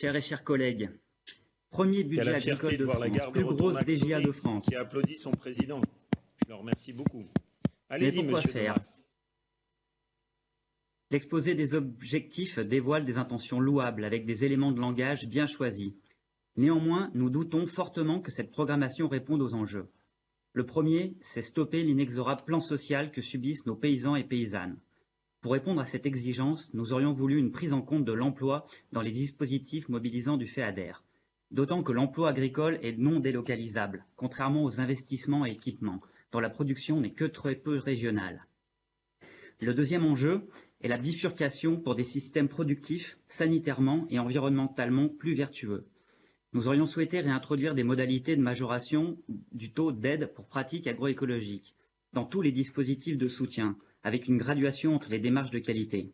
Chers et chers collègues, premier budget agricole de France, plus grosse DGA de France. Qui applaudit son président. Je le remercie beaucoup. Allez-y, monsieur de Mras. L'exposé des objectifs dévoile des intentions louables avec des éléments de langage bien choisis. Néanmoins, nous doutons fortement que cette programmation réponde aux enjeux. Le premier, c'est stopper l'inexorable plan social que subissent nos paysans et paysannes. Pour répondre à cette exigence, nous aurions voulu une prise en compte de l'emploi dans les dispositifs mobilisants du FEADER. D'autant que l'emploi agricole est non délocalisable, contrairement aux investissements et équipements, dont la production n'est que très peu régionale. Le deuxième enjeu est la bifurcation pour des systèmes productifs, sanitairement et environnementalement plus vertueux. Nous aurions souhaité réintroduire des modalités de majoration du taux d'aide pour pratiques agroécologiques dans tous les dispositifs de soutien, avec une graduation entre les démarches de qualité.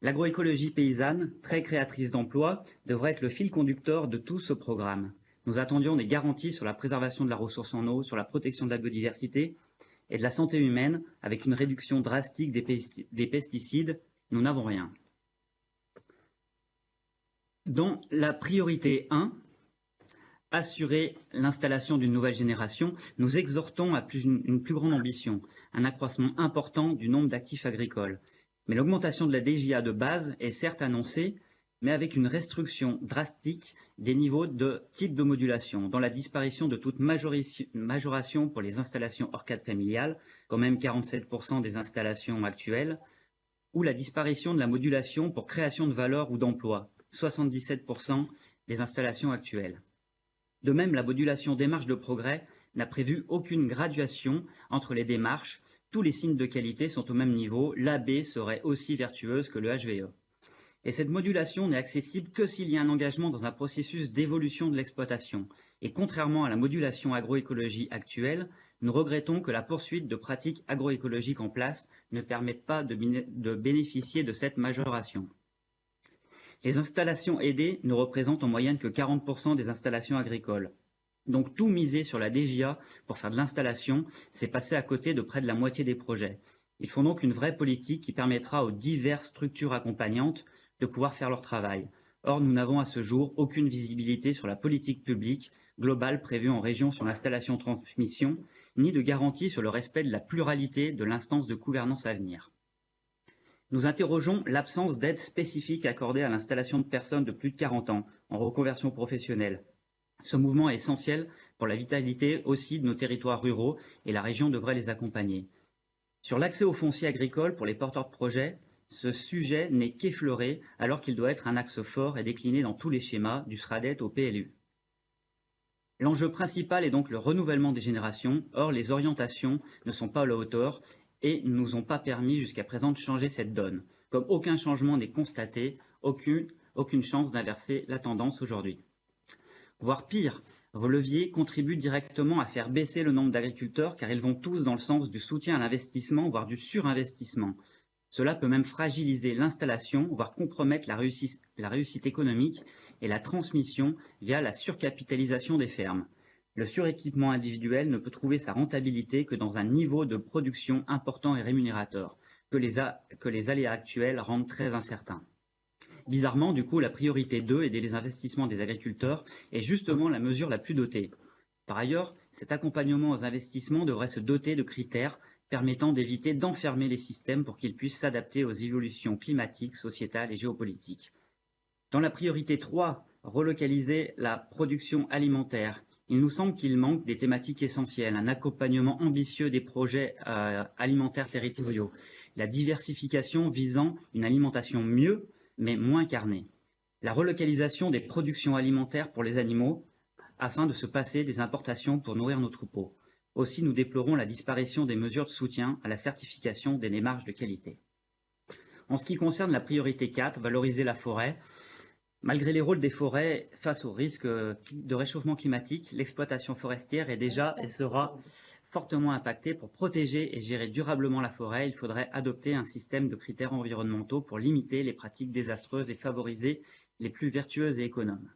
L'agroécologie paysanne, très créatrice d'emplois, devrait être le fil conducteur de tout ce programme. Nous attendions des garanties sur la préservation de la ressource en eau, sur la protection de la biodiversité et de la santé humaine, avec une réduction drastique des pesticides. Nous n'avons rien. Dans la priorité 1, assurer l'installation d'une nouvelle génération, nous exhortons à une plus grande ambition, un accroissement important du nombre d'actifs agricoles. Mais l'augmentation de la DGA de base est certes annoncée, mais avec une restriction drastique des niveaux de type de modulation, dans la disparition de toute majoration pour les installations hors cadre familial, quand même 47% des installations actuelles, ou la disparition de la modulation pour création de valeur ou d'emploi, 77% des installations actuelles. De même, la modulation démarche de progrès n'a prévu aucune graduation entre les démarches. Tous les signes de qualité sont au même niveau. L'AB serait aussi vertueuse que le HVE. Et cette modulation n'est accessible que s'il y a un engagement dans un processus d'évolution de l'exploitation. Et contrairement à la modulation agroécologie actuelle, nous regrettons que la poursuite de pratiques agroécologiques en place ne permette pas de bénéficier de cette majoration. Les installations aidées ne représentent en moyenne que 40% des installations agricoles. Donc tout miser sur la DGA pour faire de l'installation, c'est passer à côté de près de la moitié des projets. Il faut donc une vraie politique qui permettra aux diverses structures accompagnantes de pouvoir faire leur travail. Or, nous n'avons à ce jour aucune visibilité sur la politique publique globale prévue en région sur l'installation-transmission, ni de garantie sur le respect de la pluralité de l'instance de gouvernance à venir. Nous interrogeons l'absence d'aide spécifique accordée à l'installation de personnes de plus de 40 ans en reconversion professionnelle. Ce mouvement est essentiel pour la vitalité aussi de nos territoires ruraux et la région devrait les accompagner. Sur l'accès au foncier agricole pour les porteurs de projets, ce sujet n'est qu'effleuré alors qu'il doit être un axe fort et décliné dans tous les schémas du SRADET au PLU. L'enjeu principal est donc le renouvellement des générations. Or, les orientations ne sont pas à la hauteur et ne nous ont pas permis jusqu'à présent de changer cette donne. Comme aucun changement n'est constaté, aucune chance d'inverser la tendance aujourd'hui. Voire pire, vos leviers contribuent directement à faire baisser le nombre d'agriculteurs car ils vont tous dans le sens du soutien à l'investissement, voire du surinvestissement. Cela peut même fragiliser l'installation, voire compromettre la réussite économique et la transmission via la surcapitalisation des fermes. Le suréquipement individuel ne peut trouver sa rentabilité que dans un niveau de production important et rémunérateur, que les aléas actuels rendent très incertains. Bizarrement, du coup, la priorité 2, aider les investissements des agriculteurs, est justement la mesure la plus dotée. Par ailleurs, cet accompagnement aux investissements devrait se doter de critères permettant d'éviter d'enfermer les systèmes pour qu'ils puissent s'adapter aux évolutions climatiques, sociétales et géopolitiques. Dans la priorité 3, relocaliser la production alimentaire, il nous semble qu'il manque des thématiques essentielles, un accompagnement ambitieux des projets alimentaires territoriaux, la diversification visant une alimentation mieux mais moins carnée, la relocalisation des productions alimentaires pour les animaux afin de se passer des importations pour nourrir nos troupeaux. Aussi, nous déplorons la disparition des mesures de soutien à la certification des démarches de qualité. En ce qui concerne la priorité 4, valoriser la forêt, malgré les rôles des forêts face au risque de réchauffement climatique, l'exploitation forestière est déjà et sera fortement impactée. Pour protéger et gérer durablement la forêt, il faudrait adopter un système de critères environnementaux pour limiter les pratiques désastreuses et favoriser les plus vertueuses et économes.